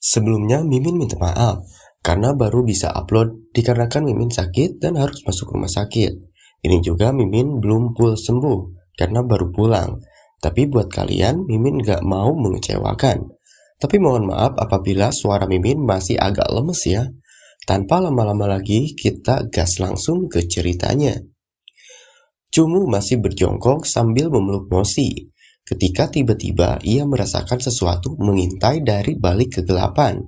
Sebelumnya Mimin minta maaf karena baru bisa upload dikarenakan Mimin sakit dan harus masuk rumah sakit. Ini juga Mimin belum full sembuh karena baru pulang. Tapi buat kalian, Mimin gak mau mengecewakan. Tapi mohon maaf apabila suara Mimin masih agak lemes ya. Tanpa lama-lama lagi, kita gas langsung ke ceritanya. Cumu masih berjongkok sambil memeluk Mosi. Ketika tiba-tiba ia merasakan sesuatu mengintai dari balik kegelapan.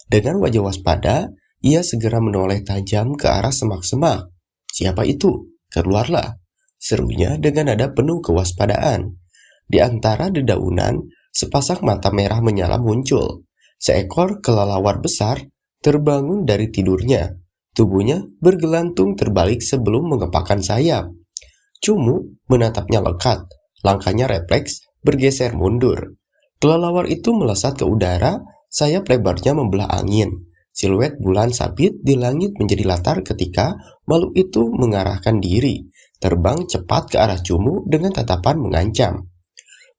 Dengan wajah waspada, ia segera menoleh tajam ke arah semak-semak. "Siapa itu? Keluarlah!" serunya dengan nada penuh kewaspadaan. Di antara dedaunan, sepasang mata merah menyala muncul. Seekor kelelawar besar terbangun dari tidurnya. Tubuhnya bergelantung terbalik sebelum mengepakkan sayap. Cumu menatapnya lekat. Langkahnya refleks, bergeser mundur. Kelelawar itu melesat ke udara, sayap lebarnya membelah angin. Siluet bulan sabit di langit menjadi latar ketika makhluk itu mengarahkan diri, terbang cepat ke arah Cumu dengan tatapan mengancam.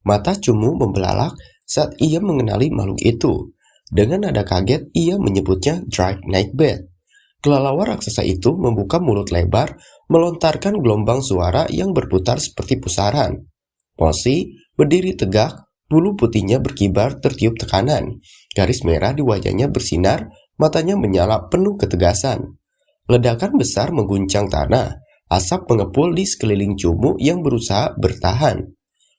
Mata Cumu membelalak saat ia mengenali makhluk itu. Dengan nada kaget, ia menyebutnya Dark Nightbed. Kelelawar raksasa itu membuka mulut lebar, melontarkan gelombang suara yang berputar seperti pusaran. Mosi berdiri tegak, bulu putihnya berkibar tertiup tekanan. Garis merah di wajahnya bersinar, matanya menyala penuh ketegasan. Ledakan besar mengguncang tanah, asap mengepul di sekeliling Cumu yang berusaha bertahan.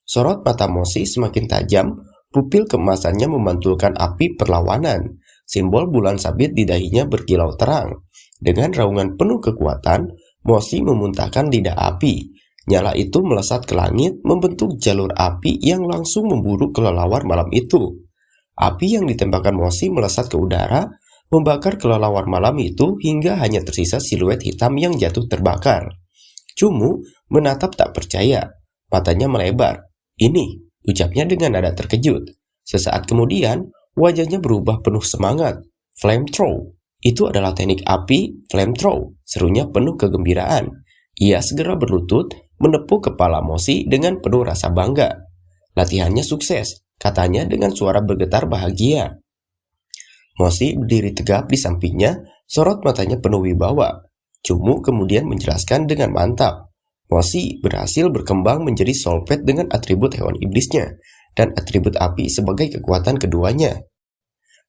Sorot mata Mosi semakin tajam, pupil keemasannya memantulkan api perlawanan. Simbol bulan sabit di dahinya berkilau terang. Dengan raungan penuh kekuatan, Mosi memuntahkan lidah api. Nyala itu melesat ke langit, membentuk jalur api yang langsung memburu kelelawar malam itu. Api yang ditembakkan Mosi melesat ke udara, membakar kelelawar malam itu hingga hanya tersisa siluet hitam yang jatuh terbakar. Cumu menatap tak percaya, matanya melebar. "Ini," ucapnya dengan nada terkejut. Sesaat kemudian, wajahnya berubah penuh semangat. "Flame throw. Itu adalah teknik api flame throw," serunya penuh kegembiraan. Ia segera berlutut, menepuk kepala Mosi dengan penuh rasa bangga. "Latihannya sukses," katanya dengan suara bergetar bahagia. Mosi berdiri tegap di sampingnya, sorot matanya penuh wibawa. Cumu kemudian menjelaskan dengan mantap. Mosi berhasil berkembang menjadi Soulfate dengan atribut hewan iblisnya, dan atribut api sebagai kekuatan keduanya.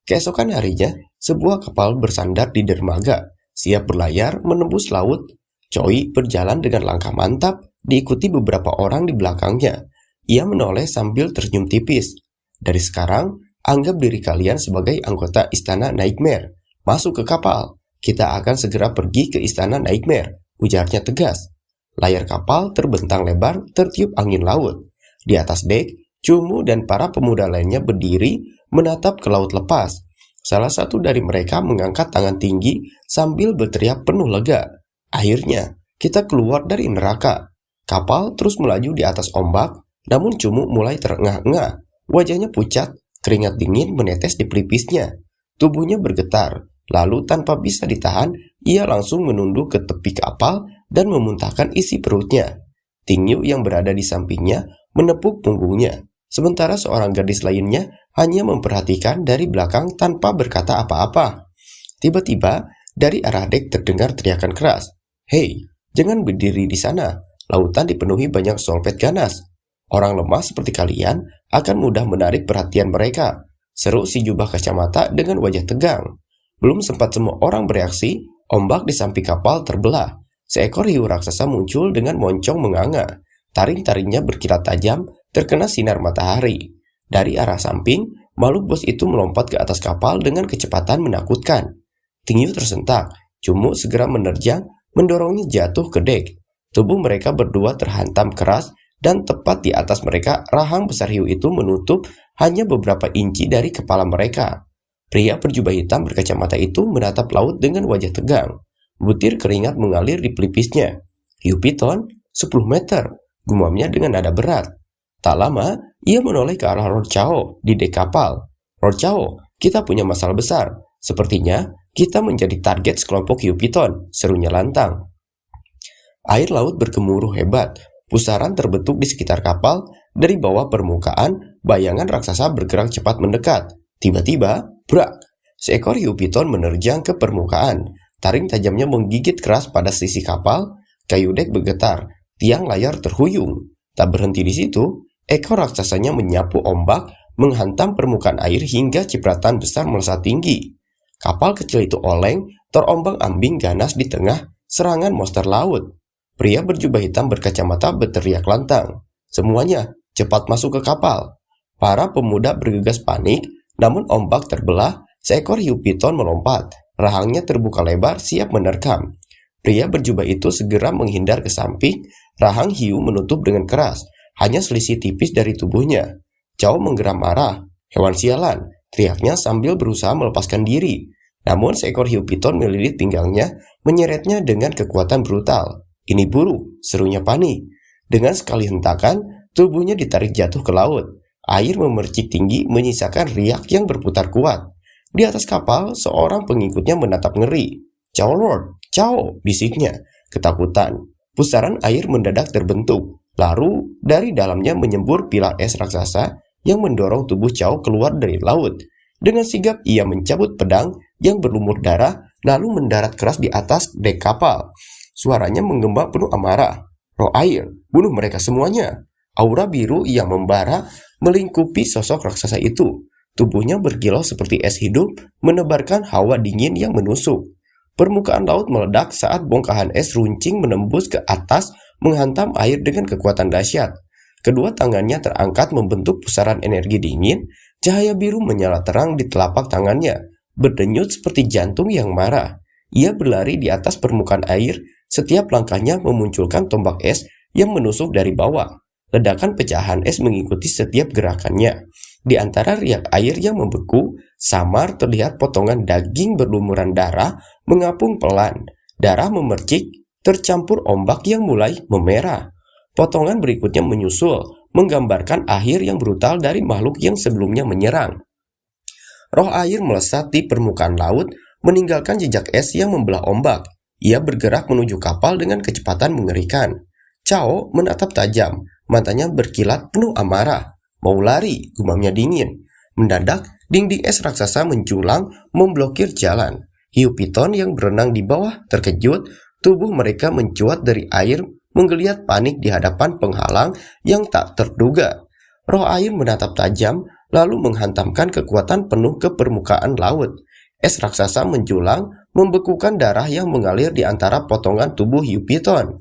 Keesokan harinya, sebuah kapal bersandar di dermaga, siap berlayar menembus laut. Choi berjalan dengan langkah mantap, diikuti beberapa orang di belakangnya. Ia menoleh sambil tersenyum tipis. "Dari sekarang, anggap diri kalian sebagai anggota Istana Nightmare. Masuk ke kapal. Kita akan segera pergi ke Istana Nightmare," ujarnya tegas. Layar kapal terbentang lebar, tertiup angin laut. Di atas dek, Cumu dan para pemuda lainnya berdiri menatap ke laut lepas. Salah satu dari mereka mengangkat tangan tinggi sambil berteriak penuh lega. "Akhirnya, kita keluar dari neraka." Kapal terus melaju di atas ombak, namun Cumu mulai terengah-engah. Wajahnya pucat, keringat dingin menetes di pelipisnya. Tubuhnya bergetar, lalu tanpa bisa ditahan, ia langsung menunduk ke tepi kapal dan memuntahkan isi perutnya. Tingyu yang berada di sampingnya menepuk punggungnya, sementara seorang gadis lainnya hanya memperhatikan dari belakang tanpa berkata apa-apa. Tiba-tiba, dari arah dek terdengar teriakan keras. "Hei, jangan berdiri di sana. Lautan dipenuhi banyak Soulfate ganas. Orang lemah seperti kalian akan mudah menarik perhatian mereka," seru si jubah kacamata dengan wajah tegang. Belum sempat semua orang bereaksi, ombak di samping kapal terbelah. Seekor hiu raksasa muncul dengan moncong menganga. Taring-taringnya berkilat tajam, terkena sinar matahari. Dari arah samping, makhluk bos itu melompat ke atas kapal dengan kecepatan menakutkan. Tingyu tersentak, Cumu segera menerjang, mendorongnya jatuh ke dek. Tubuh mereka berdua terhantam keras, dan tepat di atas mereka, rahang besar hiu itu menutup hanya beberapa inci dari kepala mereka. Pria berjubah hitam berkacamata itu menatap laut dengan wajah tegang. Butir keringat mengalir di pelipisnya. "Hiu piton, 10 meter," gumamnya dengan nada berat. Tak lama, ia menoleh ke arah Lord Chao di dek kapal. "Lord Chao, kita punya masalah besar. Sepertinya kita menjadi target sekelompok hiu piton," serunya lantang. Air laut bergemuruh hebat. Pusaran terbentuk di sekitar kapal. Dari bawah permukaan, bayangan raksasa bergerak cepat mendekat. Tiba-tiba, Brak! Seekor hiu piton menerjang ke permukaan. Taring tajamnya menggigit keras pada sisi kapal, kayu dek bergetar, tiang layar terhuyung. Tak berhenti di situ, ekor raksasanya menyapu ombak, menghantam permukaan air hingga cipratan besar melesat tinggi. Kapal kecil itu oleng, terombang-ambing ganas di tengah serangan monster laut. Pria berjubah hitam berkacamata berteriak lantang. Semuanya, cepat masuk ke kapal. Para pemuda bergegas panik, namun ombak terbelah, seekor hiu piton melompat. Rahangnya terbuka lebar, siap menerkam. Pria berjubah itu segera menghindar ke samping, rahang hiu menutup dengan keras, hanya selisih tipis dari tubuhnya. Chao menggeram marah. Hewan sialan, teriaknya sambil berusaha melepaskan diri. Namun seekor hiu piton melilit pinggangnya, menyeretnya dengan kekuatan brutal. Ini buru, serunya panik. Dengan sekali hentakan, tubuhnya ditarik jatuh ke laut. Air memercik tinggi menyisakan riak yang berputar kuat. Di atas kapal, seorang pengikutnya menatap ngeri. "Chao Lord, Chao!" bisiknya. Ketakutan. Pusaran air mendadak terbentuk. Lalu, dari dalamnya menyembur pilar es raksasa yang mendorong tubuh Chao keluar dari laut. Dengan sigap ia mencabut pedang yang berlumur darah, lalu mendarat keras di atas dek kapal. Suaranya menggema penuh amarah. "Roh air, bunuh mereka semuanya!" Aura biru yang membara melingkupi sosok raksasa itu. Tubuhnya berkilau seperti es hidup, menebarkan hawa dingin yang menusuk. Permukaan laut meledak saat bongkahan es runcing menembus ke atas, menghantam air dengan kekuatan dahsyat. Kedua tangannya terangkat membentuk pusaran energi dingin, cahaya biru menyala terang di telapak tangannya, berdenyut seperti jantung yang marah. Ia berlari di atas permukaan air, setiap langkahnya memunculkan tombak es yang menusuk dari bawah. Ledakan pecahan es mengikuti setiap gerakannya. Di antara riak air yang membeku, samar terlihat potongan daging berlumuran darah mengapung pelan. Darah memercik, tercampur ombak yang mulai memerah. Potongan berikutnya menyusul, menggambarkan akhir yang brutal dari makhluk yang sebelumnya menyerang. Roh air melesat di permukaan laut, meninggalkan jejak es yang membelah ombak. Ia bergerak menuju kapal dengan kecepatan mengerikan. Chao menatap tajam, matanya berkilat penuh amarah. "Mau lari," gumamnya dingin. Mendadak, dinding es raksasa menjulang, memblokir jalan. Hiu piton yang berenang di bawah terkejut, tubuh mereka mencuat dari air, menggeliat panik di hadapan penghalang yang tak terduga. Roh air menatap tajam, lalu menghantamkan kekuatan penuh ke permukaan laut. Es raksasa menjulang, membekukan darah yang mengalir di antara potongan tubuh hiu piton.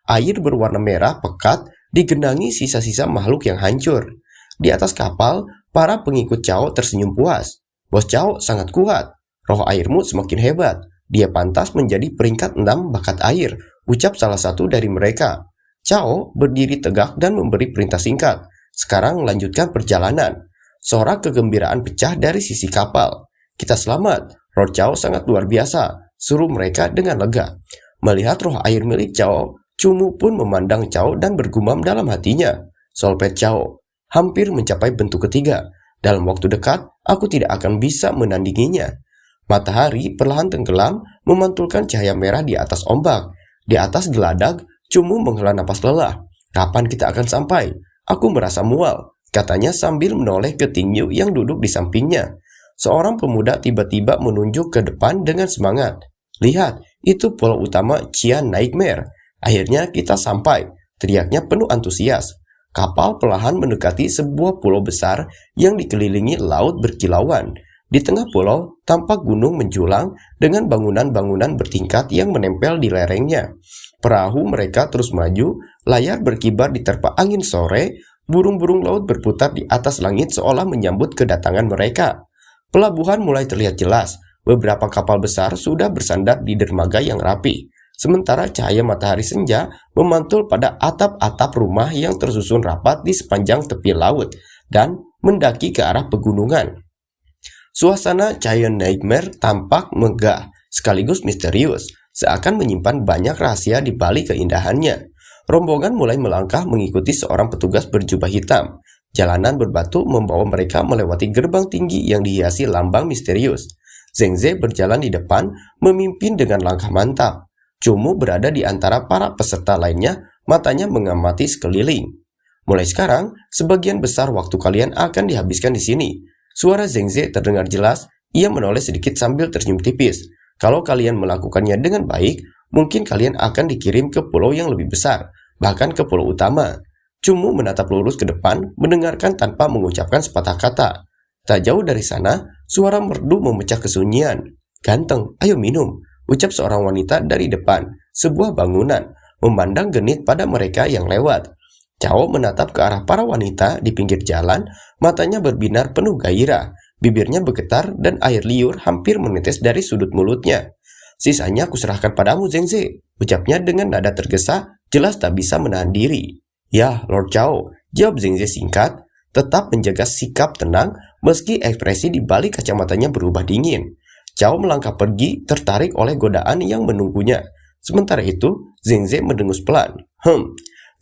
Air berwarna merah pekat digenangi sisa-sisa makhluk yang hancur. Di atas kapal, para pengikut Chao tersenyum puas. "Bos Chao sangat kuat. Roh airmu semakin hebat. Dia pantas menjadi peringkat 6 bakat air," ucap salah satu dari mereka. Chao berdiri tegak dan memberi perintah singkat. "Sekarang lanjutkan perjalanan." Sorak kegembiraan pecah dari sisi kapal. "Kita selamat. Roh Chao sangat luar biasa," suruh mereka dengan lega. Melihat roh air milik Chao, Cumu pun memandang Chao dan bergumam dalam hatinya. "Solpet Chao, hampir mencapai bentuk ketiga. Dalam waktu dekat, aku tidak akan bisa menandinginya." Matahari perlahan tenggelam, memantulkan cahaya merah di atas ombak. Di atas geladak, Cumu menghela napas lelah. "Kapan kita akan sampai? Aku merasa mual," katanya sambil menoleh ke Tingyu yang duduk di sampingnya. Seorang pemuda tiba-tiba menunjuk ke depan dengan semangat. "Lihat, itu pulau utama Cian Nightmare. Akhirnya kita sampai," teriaknya penuh antusias. Kapal perlahan mendekati sebuah pulau besar yang dikelilingi laut berkilauan. Di tengah pulau, tampak gunung menjulang dengan bangunan-bangunan bertingkat yang menempel di lerengnya. Perahu mereka terus maju, layar berkibar diterpa angin sore, burung-burung laut berputar di atas langit seolah menyambut kedatangan mereka. Pelabuhan mulai terlihat jelas, beberapa kapal besar sudah bersandar di dermaga yang rapi. Sementara cahaya matahari senja memantul pada atap-atap rumah yang tersusun rapat di sepanjang tepi laut dan mendaki ke arah pegunungan. Suasana Giant Nightmare tampak megah sekaligus misterius, seakan menyimpan banyak rahasia di balik keindahannya. Rombongan mulai melangkah mengikuti seorang petugas berjubah hitam. Jalanan berbatu membawa mereka melewati gerbang tinggi yang dihiasi lambang misterius. Zhengze berjalan di depan, memimpin dengan langkah mantap. Cumu berada di antara para peserta lainnya, matanya mengamati sekeliling. "Mulai sekarang, sebagian besar waktu kalian akan dihabiskan di sini." Suara Zhengze terdengar jelas, Ia menoleh sedikit sambil tersenyum tipis. Kalau kalian melakukannya dengan baik, mungkin kalian akan dikirim ke pulau yang lebih besar, bahkan ke pulau utama. Cumu menatap lurus ke depan, mendengarkan tanpa mengucapkan sepatah kata. Tak jauh dari sana, suara merdu memecah kesunyian. "Ganteng, ayo minum," ucap seorang wanita dari depan, sebuah bangunan, memandang genit pada mereka yang lewat. Cao menatap ke arah para wanita di pinggir jalan, matanya berbinar penuh gairah, bibirnya bergetar dan air liur hampir menetes dari sudut mulutnya. "Sisanya kuserahkan padamu, Zhengze," ucapnya dengan nada tergesa, jelas tak bisa menahan diri. "Ya, Lord Cao," jawab Zhengze singkat, tetap menjaga sikap tenang meski ekspresi di balik kacamatanya berubah dingin. Cao melangkah pergi, tertarik oleh godaan yang menunggunya. Sementara itu, Zhengze mendengus pelan.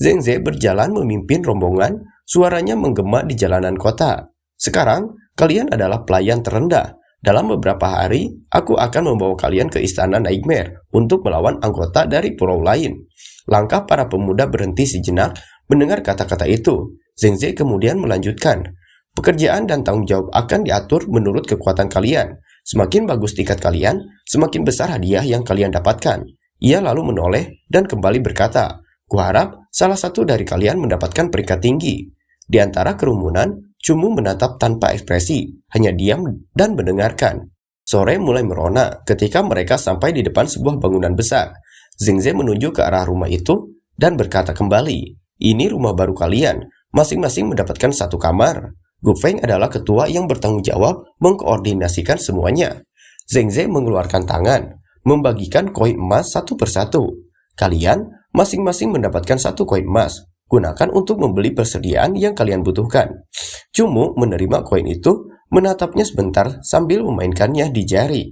Zhengze berjalan memimpin rombongan, suaranya menggema di jalanan kota. "Sekarang, kalian adalah pelayan terendah. Dalam beberapa hari, aku akan membawa kalian ke istana Nightmare untuk melawan anggota dari pulau lain." Langkah para pemuda berhenti sejenak mendengar kata-kata itu. Zhengze kemudian melanjutkan, "Pekerjaan dan tanggung jawab akan diatur menurut kekuatan kalian. Semakin bagus tingkat kalian, semakin besar hadiah yang kalian dapatkan." Ia lalu menoleh dan kembali berkata, "Kuharap salah satu dari kalian mendapatkan peringkat tinggi." Di antara kerumunan, Cumu menatap tanpa ekspresi, hanya diam dan mendengarkan. Sore mulai merona ketika mereka sampai di depan sebuah bangunan besar. Zhengze menunjuk ke arah rumah itu dan berkata kembali, "Ini rumah baru kalian, masing-masing mendapatkan satu kamar." Gu Feng adalah ketua yang bertanggung jawab mengkoordinasikan semuanya. Zhengze mengeluarkan tangan, membagikan koin emas satu persatu. "Kalian masing-masing mendapatkan satu koin emas. Gunakan untuk membeli persediaan yang kalian butuhkan." Cumu menerima koin itu, menatapnya sebentar sambil memainkannya di jari.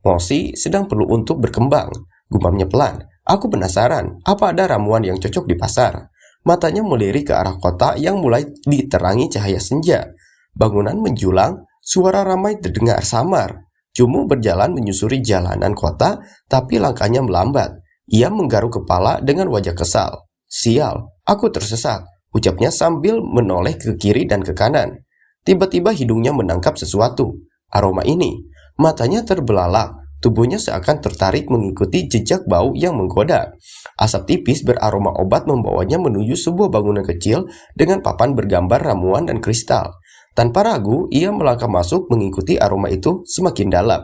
"Mosi sedang perlu untuk berkembang," gumamnya pelan. "Aku penasaran, apa ada ramuan yang cocok di pasar?" Matanya melirik ke arah kota yang mulai diterangi cahaya senja. Bangunan menjulang, suara ramai terdengar samar. Cumu berjalan menyusuri jalanan kota, tapi langkahnya melambat. Ia menggaruk kepala dengan wajah kesal. "Sial, aku tersesat," ucapnya sambil menoleh ke kiri dan ke kanan. Tiba-tiba hidungnya menangkap sesuatu. Aroma ini. Matanya terbelalak. Tubuhnya seakan tertarik mengikuti jejak bau yang menggoda. Asap tipis beraroma obat membawanya menuju sebuah bangunan kecil dengan papan bergambar ramuan dan kristal. Tanpa ragu, ia melangkah masuk mengikuti aroma itu semakin dalam.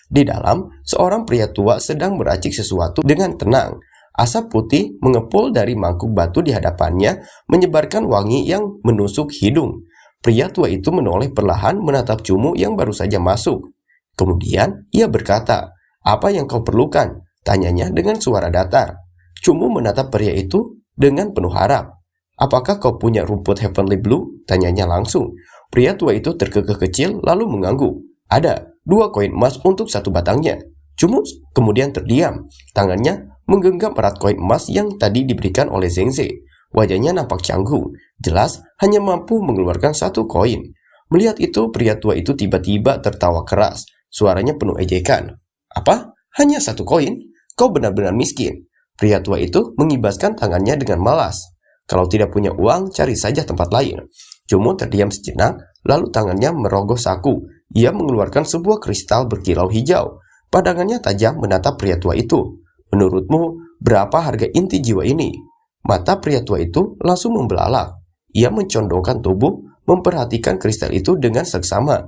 Di dalam, seorang pria tua sedang meracik sesuatu dengan tenang. Asap putih mengepul dari mangkuk batu di hadapannya, menyebarkan wangi yang menusuk hidung. Pria tua itu menoleh perlahan menatap Cumu yang baru saja masuk. Kemudian ia berkata, "Apa yang kau perlukan?" tanyanya dengan suara datar. Cumu menatap pria itu dengan penuh harap. "Apakah kau punya rumput Heavenly Blue?" tanyanya langsung. Pria tua itu terkekeh kecil lalu mengangguk. "Ada 2 koin emas untuk 1 batangnya." Cumu kemudian terdiam. Tangannya menggenggam erat koin emas yang tadi diberikan oleh Zhengze. Wajahnya nampak canggung, jelas hanya mampu mengeluarkan 1 koin. Melihat itu, pria tua itu tiba-tiba tertawa keras. Suaranya penuh ejekan. "Apa? Hanya 1 koin? Kau benar-benar miskin." Pria tua itu mengibaskan tangannya dengan malas. "Kalau tidak punya uang, cari saja tempat lain." Cumu terdiam sejenak, lalu tangannya merogoh saku. Ia mengeluarkan sebuah kristal berkilau hijau. Pandangannya tajam menatap pria tua itu. "Menurutmu, berapa harga inti jiwa ini?" Mata pria tua itu langsung membelalak. Ia mencondongkan tubuh, memperhatikan kristal itu dengan seksama.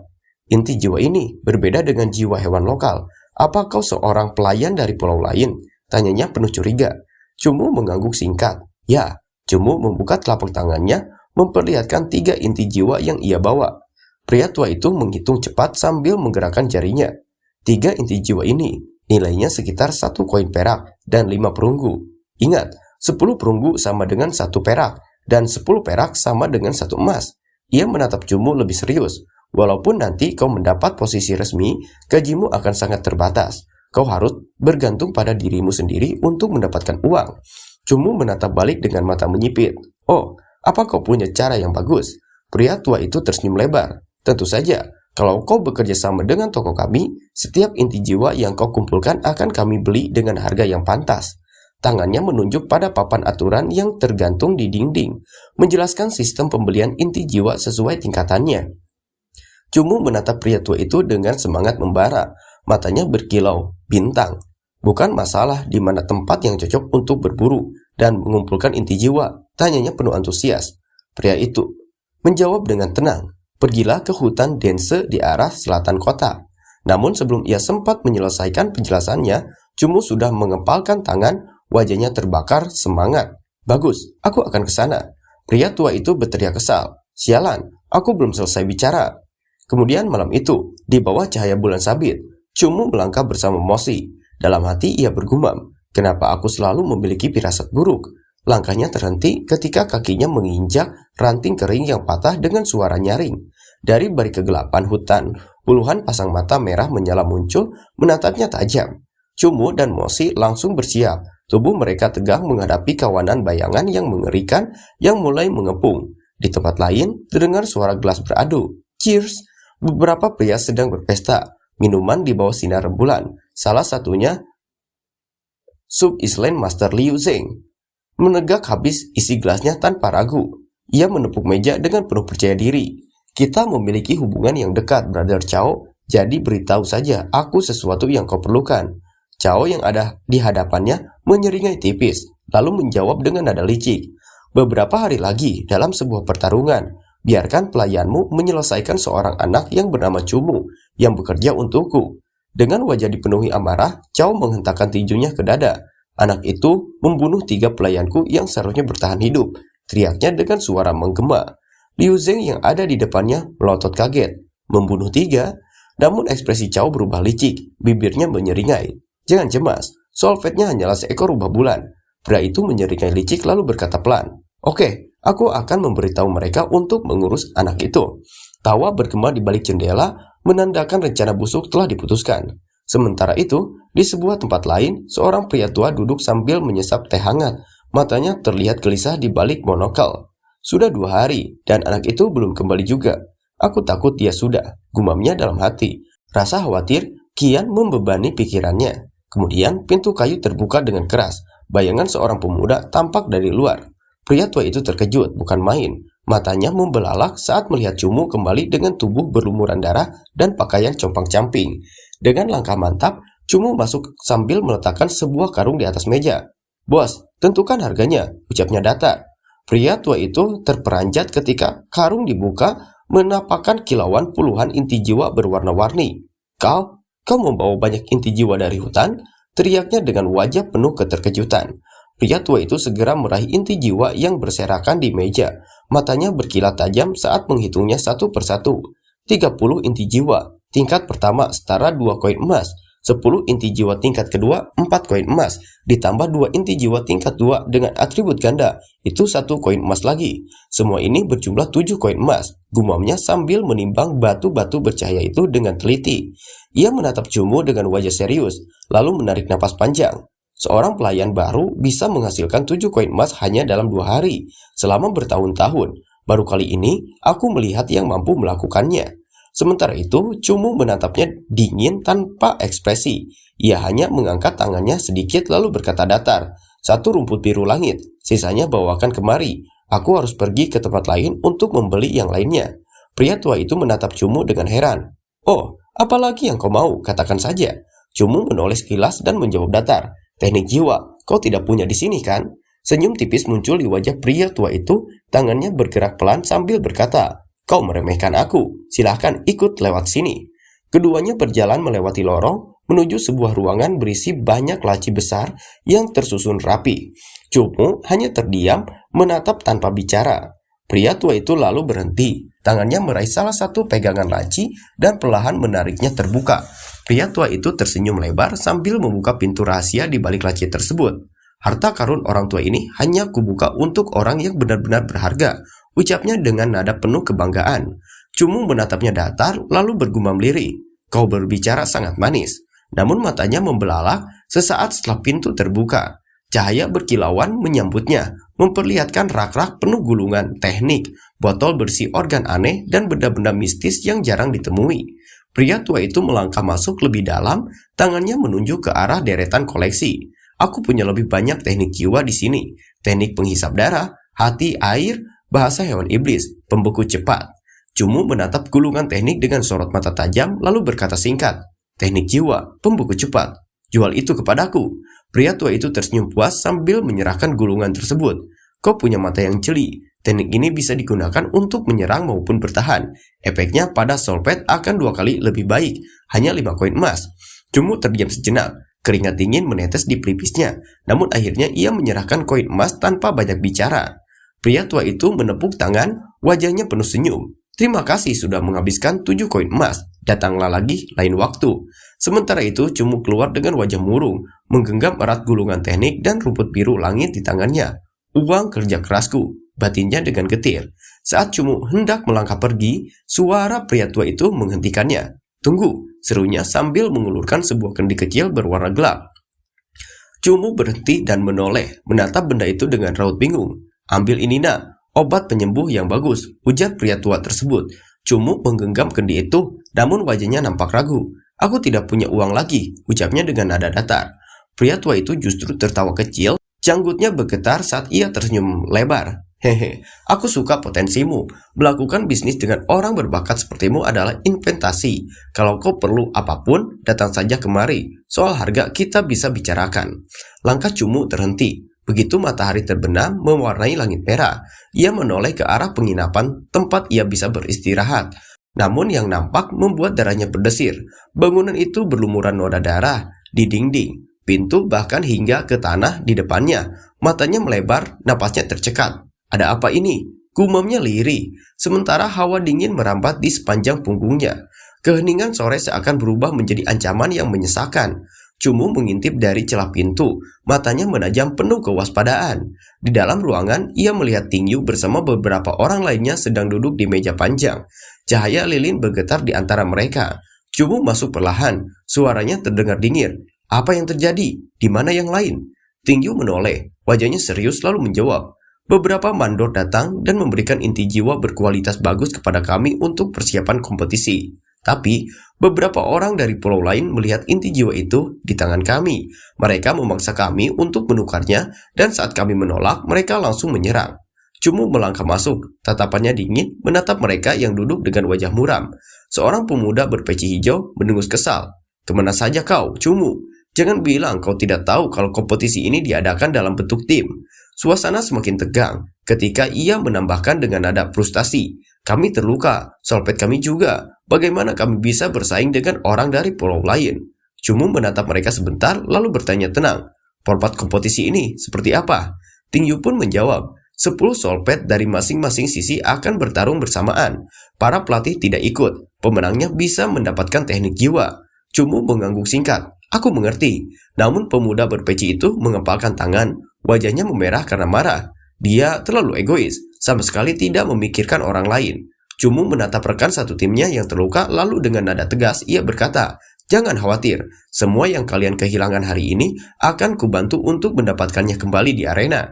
"Inti jiwa ini berbeda dengan jiwa hewan lokal. Apa kau seorang pelayan dari pulau lain?" tanyanya penuh curiga. Cumu mengangguk singkat. "Ya." Cumu membuka telapak tangannya, memperlihatkan 3 inti jiwa yang ia bawa. Pria tua itu menghitung cepat sambil menggerakkan jarinya. 3 inti jiwa ini, nilainya sekitar 1 koin perak dan 5 perunggu. Ingat, 10 perunggu sama dengan 1 perak, dan 10 perak sama dengan 1 emas. Ia menatap Cumu lebih serius. "Walaupun nanti kau mendapat posisi resmi, gajimu akan sangat terbatas. Kau harus bergantung pada dirimu sendiri untuk mendapatkan uang." Cumu menatap balik dengan mata menyipit. "Oh, apa kau punya cara yang bagus?" Pria tua itu tersenyum lebar. "Tentu saja. Kalau kau bekerja sama dengan toko kami, setiap inti jiwa yang kau kumpulkan akan kami beli dengan harga yang pantas." Tangannya menunjuk pada papan aturan yang tergantung di dinding, menjelaskan sistem pembelian inti jiwa sesuai tingkatannya. Cumu menatap pria tua itu dengan semangat membara, matanya berkilau bintang. Bukan masalah di mana tempat yang cocok untuk berburu dan mengumpulkan inti jiwa, tanyanya penuh antusias. Pria itu menjawab dengan tenang, pergilah ke hutan Dense di arah selatan kota. Namun sebelum ia sempat menyelesaikan penjelasannya, Cumu sudah mengepalkan tangan, wajahnya terbakar semangat. Bagus, aku akan ke sana. Pria tua itu berteriak kesal. Sialan, aku belum selesai bicara. Kemudian malam itu, di bawah cahaya bulan sabit, Cumu melangkah bersama Mosi. Dalam hati ia bergumam, kenapa aku selalu memiliki firasat buruk? Langkahnya terhenti ketika kakinya menginjak ranting kering yang patah dengan suara nyaring. Dari balik kegelapan hutan, puluhan pasang mata merah menyala muncul, menatapnya tajam. Cumu dan Mosi langsung bersiap. Tubuh mereka tegang menghadapi kawanan bayangan yang mengerikan yang mulai mengepung. Di tempat lain, terdengar suara gelas beradu. Cheers! Beberapa pria sedang berpesta, minuman di bawah sinar rembulan. Salah satunya, Sub Island Master Liu Zeng. Menegak habis isi gelasnya tanpa ragu. Ia menepuk meja dengan penuh percaya diri. Kita memiliki hubungan yang dekat, Brother Cao. Jadi beritahu saja, aku sesuatu yang kau perlukan. Cao yang ada di hadapannya menyeringai tipis, lalu menjawab dengan nada licik. Beberapa hari lagi, dalam sebuah pertarungan, biarkan pelayanmu menyelesaikan seorang anak yang bernama Cumu, yang bekerja untukku. Dengan wajah dipenuhi amarah, Cao menghentakkan tinjunya ke dada. Anak itu membunuh 3 pelayanku yang seharusnya bertahan hidup, teriaknya dengan suara menggema. Liu Zeng yang ada di depannya melotot kaget. Membunuh 3? Namun ekspresi Cao berubah licik, bibirnya menyeringai. Jangan cemas, Solvetnya hanyalah seekor rubah bulan. Pria itu menyeringai licik lalu berkata pelan, Oke, aku akan memberitahu mereka untuk mengurus anak itu. Tawa bergema di balik jendela, menandakan rencana busuk telah diputuskan. Sementara itu, di sebuah tempat lain, seorang pria tua duduk sambil menyesap teh hangat. Matanya terlihat gelisah di balik monokel. Sudah 2 hari, dan anak itu belum kembali juga. Aku takut dia sudah, gumamnya dalam hati. Rasa khawatir kian membebani pikirannya. Kemudian pintu kayu terbuka dengan keras. Bayangan seorang pemuda tampak dari luar. Pria tua itu terkejut, bukan main. Matanya membelalak saat melihat Cumu kembali dengan tubuh berlumuran darah dan pakaian compang-camping. Dengan langkah mantap, Cumu masuk sambil meletakkan sebuah karung di atas meja. Bos, tentukan harganya, ucapnya datar. Pria tua itu terperanjat ketika karung dibuka, menampakkan kilauan puluhan inti jiwa berwarna-warni. Kau membawa banyak inti jiwa dari hutan? Teriaknya dengan wajah penuh keterkejutan. Pria tua itu segera meraih inti jiwa yang berserakan di meja. Matanya berkilat tajam saat menghitungnya satu persatu. 30 inti jiwa. Tingkat pertama setara 2 koin emas. 10 inti jiwa tingkat kedua 4 koin emas. Ditambah 2 inti jiwa tingkat 2 dengan atribut ganda. Itu 1 koin emas lagi. Semua ini berjumlah 7 koin emas. Gumamnya sambil menimbang batu-batu bercahaya itu dengan teliti. Ia menatap Cumu dengan wajah serius, lalu menarik napas panjang. Seorang pelayan baru bisa menghasilkan 7 koin emas hanya dalam 2 hari, selama bertahun-tahun. Baru kali ini, aku melihat yang mampu melakukannya. Sementara itu, Cumu menatapnya dingin tanpa ekspresi. Ia hanya mengangkat tangannya sedikit lalu berkata datar, 1 rumput biru langit, sisanya bawakan kemari. Aku harus pergi ke tempat lain untuk membeli yang lainnya. Pria tua itu menatap Cumu dengan heran. Oh, apalagi yang kau mau, katakan saja. Cumu menoleh sekilas dan menjawab datar. Teknik jiwa, kau tidak punya di sini kan? Senyum tipis muncul di wajah pria tua itu, tangannya bergerak pelan sambil berkata, Kau meremehkan aku, silahkan ikut lewat sini. Keduanya berjalan melewati lorong, menuju sebuah ruangan berisi banyak laci besar yang tersusun rapi. Cumu hanya terdiam, menatap tanpa bicara. Pria tua itu lalu berhenti, tangannya meraih salah satu pegangan laci dan perlahan menariknya terbuka. Pria tua itu tersenyum lebar sambil membuka pintu rahasia di balik laci tersebut. Harta karun orang tua ini hanya kubuka untuk orang yang benar-benar berharga, ucapnya dengan nada penuh kebanggaan. Cumu menatapnya datar lalu bergumam lirih. Kau berbicara sangat manis. Namun matanya membelalak sesaat setelah pintu terbuka. Cahaya berkilauan menyambutnya, memperlihatkan rak-rak penuh gulungan, teknik, botol berisi organ aneh, dan benda-benda mistis yang jarang ditemui. Pria tua itu melangkah masuk lebih dalam, tangannya menunjuk ke arah deretan koleksi. Aku punya lebih banyak teknik jiwa di sini. Teknik penghisap darah, hati air, bahasa hewan iblis, pembeku cepat. Cumu menatap gulungan teknik dengan sorot mata tajam lalu berkata singkat, "Teknik jiwa, pembuku cepat. Jual itu kepadaku." Pria tua itu tersenyum puas sambil menyerahkan gulungan tersebut. "Kau punya mata yang jeli. Teknik ini bisa digunakan untuk menyerang maupun bertahan. Efeknya pada Solpet akan 2 kali lebih baik, hanya 5 koin emas." Cumu terdiam sejenak. Keringat dingin menetes di pelipisnya, namun akhirnya ia menyerahkan koin emas tanpa banyak bicara. Pria tua itu menepuk tangan, wajahnya penuh senyum. "Terima kasih sudah menghabiskan 7 koin emas. Datanglah lagi lain waktu." Sementara itu, Cumu keluar dengan wajah murung, menggenggam erat gulungan teknik dan rumput biru langit di tangannya. "Uang kerja kerasku," batinnya dengan getir. Saat Cumu hendak melangkah pergi, suara pria tua itu menghentikannya. "Tunggu," serunya sambil mengulurkan sebuah kendi kecil berwarna gelap. Cumu berhenti dan menoleh, menatap benda itu dengan raut bingung. "Ambil ini nak, obat penyembuh yang bagus," ujar pria tua tersebut. Cumu menggenggam kendi itu, namun wajahnya nampak ragu. "Aku tidak punya uang lagi," ucapnya dengan nada datar. Pria tua itu justru tertawa kecil, janggutnya bergetar saat ia tersenyum lebar. "Hehe, aku suka potensimu. Melakukan bisnis dengan orang berbakat sepertimu adalah investasi. Kalau kau perlu apapun, datang saja kemari. Soal harga kita bisa bicarakan." Langkah Cumu terhenti. Begitu matahari terbenam mewarnai langit merah, ia menoleh ke arah penginapan tempat ia bisa beristirahat. Namun yang nampak membuat darahnya berdesir. Bangunan itu berlumuran noda darah di dinding, pintu bahkan hingga ke tanah di depannya. Matanya melebar, napasnya tercekat. "Ada apa ini?" gumamnya lirih, sementara hawa dingin merambat di sepanjang punggungnya. Keheningan sore seakan berubah menjadi ancaman yang menyesakan. Cumu mengintip dari celah pintu, matanya menajam penuh kewaspadaan. Di dalam ruangan, ia melihat Tingyu bersama beberapa orang lainnya sedang duduk di meja panjang. Cahaya lilin bergetar di antara mereka. Cumu masuk perlahan, suaranya terdengar dingin. "Apa yang terjadi? Di mana yang lain?" Tingyu menoleh, wajahnya serius lalu menjawab, "Beberapa mandor datang dan memberikan inti jiwa berkualitas bagus kepada kami untuk persiapan kompetisi. Tapi, beberapa orang dari pulau lain melihat inti jiwa itu di tangan kami. Mereka memaksa kami untuk menukarnya, dan saat kami menolak, mereka langsung menyerang." Cumu melangkah masuk, tatapannya dingin menatap mereka yang duduk dengan wajah muram. Seorang pemuda berpeci hijau mendengus kesal. "Kemana saja kau, Cumu? Jangan bilang kau tidak tahu kalau kompetisi ini diadakan dalam bentuk tim." Suasana semakin tegang ketika ia menambahkan dengan nada frustasi, "Kami terluka, Solpet kami juga. Bagaimana kami bisa bersaing dengan orang dari pulau lain?" Cumu menatap mereka sebentar lalu bertanya tenang, "Format kompetisi ini seperti apa?" Tingyu pun menjawab, 10 Solpet dari masing-masing sisi akan bertarung bersamaan. Para pelatih tidak ikut. Pemenangnya bisa mendapatkan teknik jiwa. Cumu mengangguk singkat. "Aku mengerti." Namun pemuda berpeci itu mengepalkan tangan. Wajahnya memerah karena marah. Dia terlalu egois, sama sekali tidak memikirkan orang lain. Cumu menatap rekan satu timnya yang terluka lalu dengan nada tegas ia berkata, "Jangan khawatir, semua yang kalian kehilangan hari ini akan kubantu untuk mendapatkannya kembali di arena."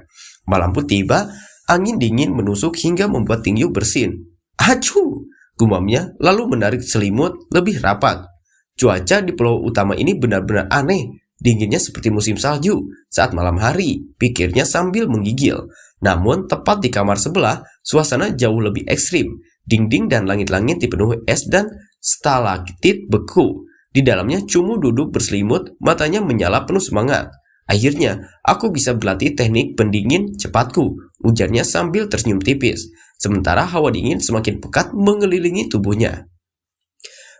Malam pun tiba, angin dingin menusuk hingga membuat Tingyu bersin. "Acu!" gumamnya lalu menarik selimut lebih rapat. Cuaca di pulau utama ini benar-benar aneh. Dinginnya seperti musim salju saat malam hari, pikirnya sambil menggigil. Namun tepat di kamar sebelah, suasana jauh lebih ekstrim. Dinding dan langit-langit dipenuhi es dan stalaktit beku. Di dalamnya Cumu duduk berselimut, matanya menyala penuh semangat. "Akhirnya, aku bisa berlatih teknik pendingin cepatku," ujarnya sambil tersenyum tipis. Sementara hawa dingin semakin pekat mengelilingi tubuhnya.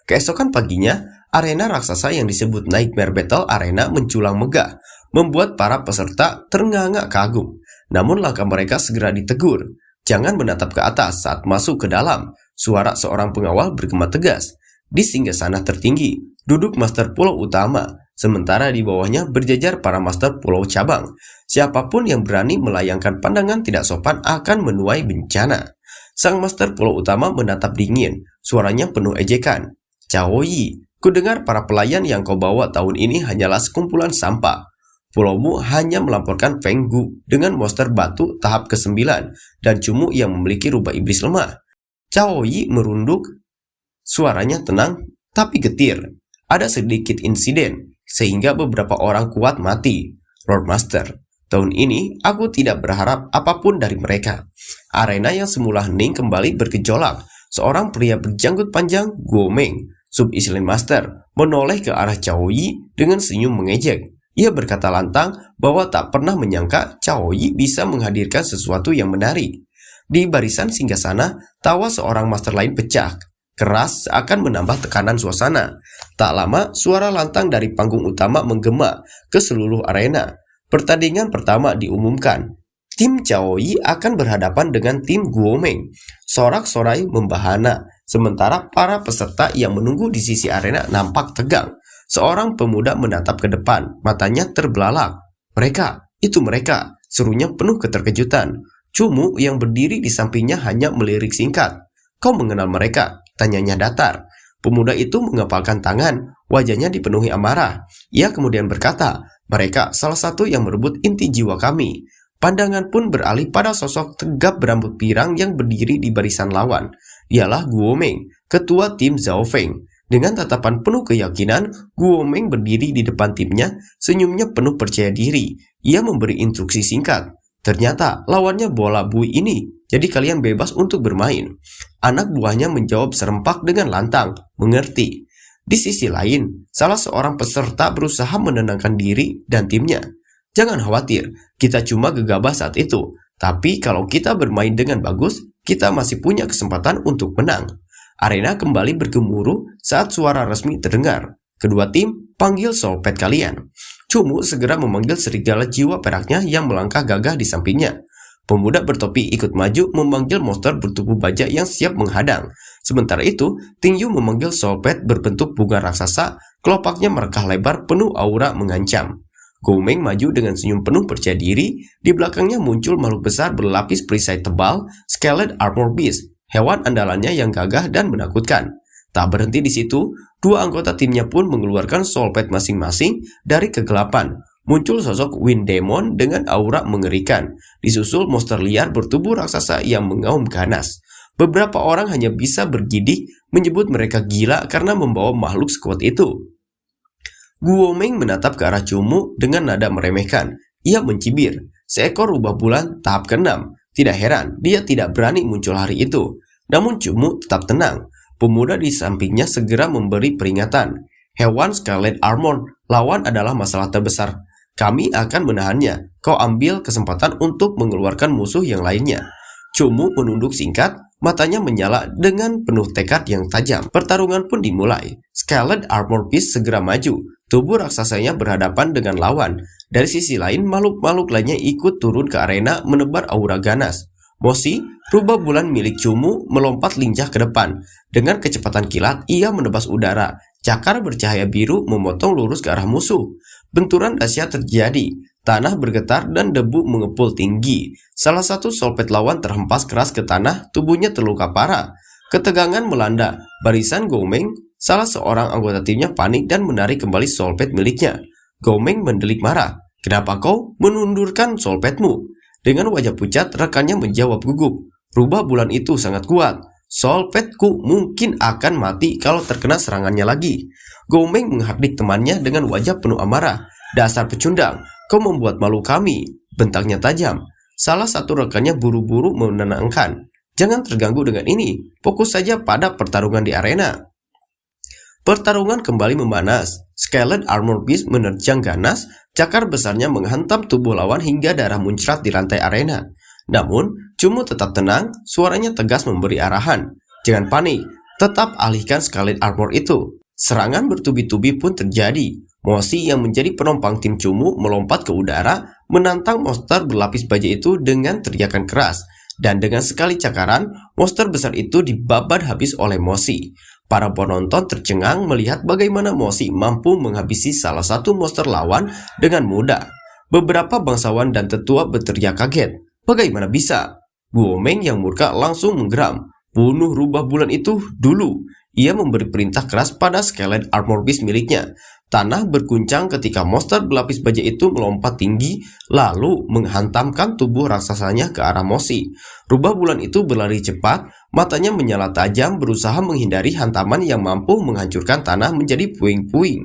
Keesokan paginya, arena raksasa yang disebut Nightmare Battle Arena menculang megah, membuat para peserta ternganga kagum. Namun langkah mereka segera ditegur. "Jangan menatap ke atas saat masuk ke dalam," suara seorang pengawal bergema tegas. Di singgasana tertinggi, duduk Master Pulau Utama, sementara di bawahnya berjajar para Master Pulau Cabang. Siapapun yang berani melayangkan pandangan tidak sopan akan menuai bencana. Sang Master Pulau Utama menatap dingin, suaranya penuh ejekan. "Caoyi, kudengar para pelayan yang kau bawa tahun ini hanyalah sekumpulan sampah. Pulaumu hanya melaporkan Feng Gu dengan monster batu tahap ke-9 dan Cumu yang memiliki rubah iblis lemah." Caoyi merunduk, suaranya tenang tapi getir. "Ada sedikit insiden, sehingga beberapa orang kuat mati, Lord Master. Tahun ini, aku tidak berharap apapun dari mereka." Arena yang semula hening kembali bergejolak. seorang pria berjanggut panjang, Guo Meng, Sub-Island Master, menoleh ke arah Cao Yi dengan senyum mengejek. Ia berkata lantang bahwa tak pernah menyangka Cao Yi bisa menghadirkan sesuatu yang menarik. Di barisan singgasana, tawa seorang master lain pecah. Keras seakan menambah tekanan suasana. Tak lama, suara lantang dari panggung utama menggema ke seluruh arena. Pertandingan pertama diumumkan. Tim Cao Yi akan berhadapan dengan tim Guo Meng. Sorak-sorai membahana, sementara para peserta yang menunggu di sisi arena nampak tegang. Seorang pemuda menatap ke depan, matanya terbelalak. Mereka, itu mereka, serunya penuh keterkejutan. Cumu yang berdiri di sampingnya hanya melirik singkat. Kau mengenal mereka? Tanyanya datar. Pemuda itu mengepalkan tangan, wajahnya dipenuhi amarah. Ia kemudian berkata, mereka salah satu yang merebut inti jiwa kami. Pandangan pun beralih pada sosok tegap berambut pirang yang berdiri di barisan lawan. Ialah Guo Meng, ketua tim Zhao Feng. Dengan tatapan penuh keyakinan, Guo Meng berdiri di depan timnya, senyumnya penuh percaya diri. Ia memberi instruksi singkat. Ternyata lawannya bola bui ini, jadi kalian bebas untuk bermain. Anak buahnya menjawab serempak dengan lantang, mengerti. Di sisi lain, salah seorang peserta berusaha menenangkan diri dan timnya. Jangan khawatir, kita cuma gegabah saat itu. Tapi kalau kita bermain dengan bagus, kita masih punya kesempatan untuk menang. Arena kembali bergemuruh saat suara resmi terdengar. Kedua tim, panggil soulpad kalian. Cumu segera memanggil serigala jiwa peraknya yang melangkah gagah di sampingnya. Pemuda bertopi ikut maju memanggil monster bertubuh baja yang siap menghadang. Sementara itu, Tingyu memanggil soulpad berbentuk bunga raksasa, kelopaknya merekah lebar penuh aura mengancam. Guo Meng maju dengan senyum penuh percaya diri, di belakangnya muncul makhluk besar berlapis perisai tebal, Scarlet Armor Beast, hewan andalannya yang gagah dan menakutkan. Tak berhenti di situ, dua anggota timnya pun mengeluarkan soulpad masing-masing dari kegelapan. Muncul sosok Wind Demon dengan aura mengerikan, disusul monster liar bertubuh raksasa yang mengaum ganas. Beberapa orang hanya bisa bergidik menyebut mereka gila karena membawa makhluk sekuat itu. Guo Meng menatap ke arah Cumu dengan nada meremehkan. Ia mencibir, seekor rubah bulan tahap ke-6. Tidak heran, dia tidak berani muncul hari itu. Namun Cumu tetap tenang. Pemuda di sampingnya segera memberi peringatan. Hewan Scarlet Armor, lawan adalah masalah terbesar. Kami akan menahannya. Kau ambil kesempatan untuk mengeluarkan musuh yang lainnya. Cumu menunduk singkat, matanya menyala dengan penuh tekad yang tajam. Pertarungan pun dimulai. Scarlet Armor Beast segera maju. Tubuh raksasanya berhadapan dengan lawan. Dari sisi lain, makhluk-makhluk lainnya ikut turun ke arena menebar aura ganas. Mosi, rubah bulan milik Cumu, melompat lincah ke depan. Dengan kecepatan kilat, ia menebas udara. Cakar bercahaya biru memotong lurus ke arah musuh. Benturan dahsyat terjadi. Tanah bergetar dan debu mengepul tinggi. Salah satu soulpad lawan terhempas keras ke tanah, tubuhnya terluka parah. Ketegangan melanda. Barisan Guo Meng, salah seorang anggota timnya panik dan menarik kembali soulpad miliknya. Guo Meng mendelik marah. Kenapa kau menundurkan soulpadmu? Dengan wajah pucat, rekannya menjawab gugup. Rubah bulan itu sangat kuat. Soulpadku mungkin akan mati kalau terkena serangannya lagi. Guo Meng menghardik temannya dengan wajah penuh amarah. Dasar pecundang, kau membuat malu kami. Bentaknya tajam. Salah satu rekannya buru-buru menenangkan. Jangan terganggu dengan ini. Fokus saja pada pertarungan di arena. Pertarungan kembali memanas. Scarlet Armor Beast menerjang ganas, cakar besarnya menghantam tubuh lawan hingga darah muncrat di lantai arena. Namun, Cumu tetap tenang, suaranya tegas memberi arahan. Jangan panik, tetap alihkan Scarlet Armor itu. Serangan bertubi-tubi pun terjadi. Mosi yang menjadi penumpang tim Cumu melompat ke udara, menantang monster berlapis baja itu dengan teriakan keras. Dan dengan sekali cakaran, monster besar itu dibabat habis oleh Mosi. Para penonton tercengang melihat bagaimana Mosi mampu menghabisi salah satu monster lawan dengan mudah. Beberapa bangsawan dan tetua berteriak kaget. Bagaimana bisa? Guo Meng yang murka langsung menggeram. Bunuh rubah bulan itu dulu. Ia memberi perintah keras pada Scarlet Armor Beast miliknya. Tanah berguncang ketika monster berlapis baja itu melompat tinggi, lalu menghantamkan tubuh raksasanya ke arah Mosi. Rubah bulan itu berlari cepat, matanya menyala tajam berusaha menghindari hantaman yang mampu menghancurkan tanah menjadi puing-puing.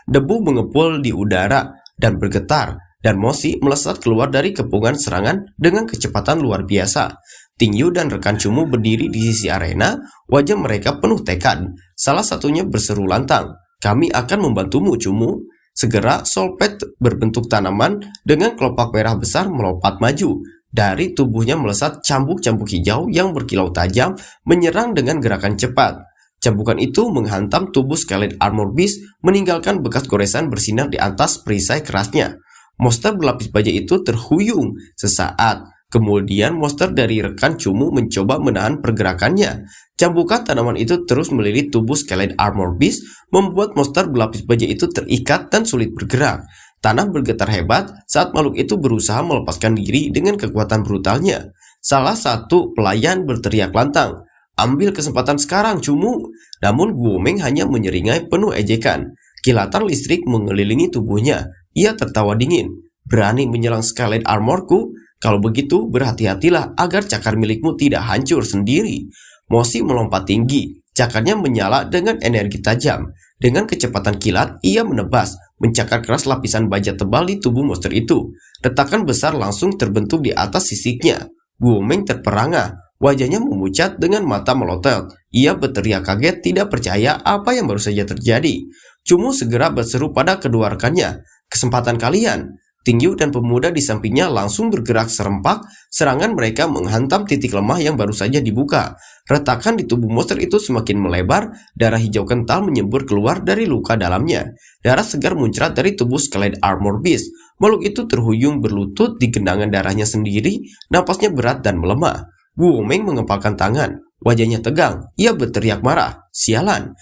Debu mengepul di udara dan bergetar, dan Mosi melesat keluar dari kepungan serangan dengan kecepatan luar biasa. Tingyu dan rekan Cumu berdiri di sisi arena, wajah mereka penuh tekad. Salah satunya berseru lantang, "Kami akan membantumu, Cumu." Segera Solpet berbentuk tanaman dengan kelopak merah besar melompat maju. Dari tubuhnya melesat cambuk-cambuk hijau yang berkilau tajam, menyerang dengan gerakan cepat. Cambukan itu menghantam tubuh Scarlet Armor Beast, meninggalkan bekas goresan bersinar di atas perisai kerasnya. Monster berlapis baja itu terhuyung sesaat. Kemudian monster dari rekan Cumu mencoba menahan pergerakannya. Cambukan tanaman itu terus melilit tubuh Scarlet Armor Beast, membuat monster berlapis baja itu terikat dan sulit bergerak. Tanah bergetar hebat saat makhluk itu berusaha melepaskan diri dengan kekuatan brutalnya. Salah satu pelayan berteriak lantang, "Ambil kesempatan sekarang, Cumu!" Namun Guomeng hanya menyeringai penuh ejekan. Kilatan listrik mengelilingi tubuhnya. Ia tertawa dingin. "Berani menyerang Scarlet Armorku? Kalau begitu, berhati-hatilah agar cakar milikmu tidak hancur sendiri." Mosi melompat tinggi. Cakarnya menyala dengan energi tajam. Dengan kecepatan kilat, ia menebas, mencakar keras lapisan baja tebal di tubuh monster itu. Retakan besar langsung terbentuk di atas sisiknya. Guomeng terperangah. Wajahnya memucat dengan mata melotot. Ia berteriak kaget, tidak percaya apa yang baru saja terjadi. Cumu segera berseru pada kedua rekannya, "Kesempatan kalian!" Tingyu dan pemuda di sampingnya langsung bergerak serempak. Serangan mereka menghantam titik lemah yang baru saja dibuka. Retakan di tubuh monster itu semakin melebar. Darah hijau kental menyembur keluar dari luka dalamnya. Darah segar muncrat dari tubuh Scarlet Armor Beast. Makhluk itu terhuyung berlutut di genangan darahnya sendiri. Napasnya berat dan melemah. Guomeng mengepalkan tangan. Wajahnya tegang. Ia berteriak marah, "Sialan!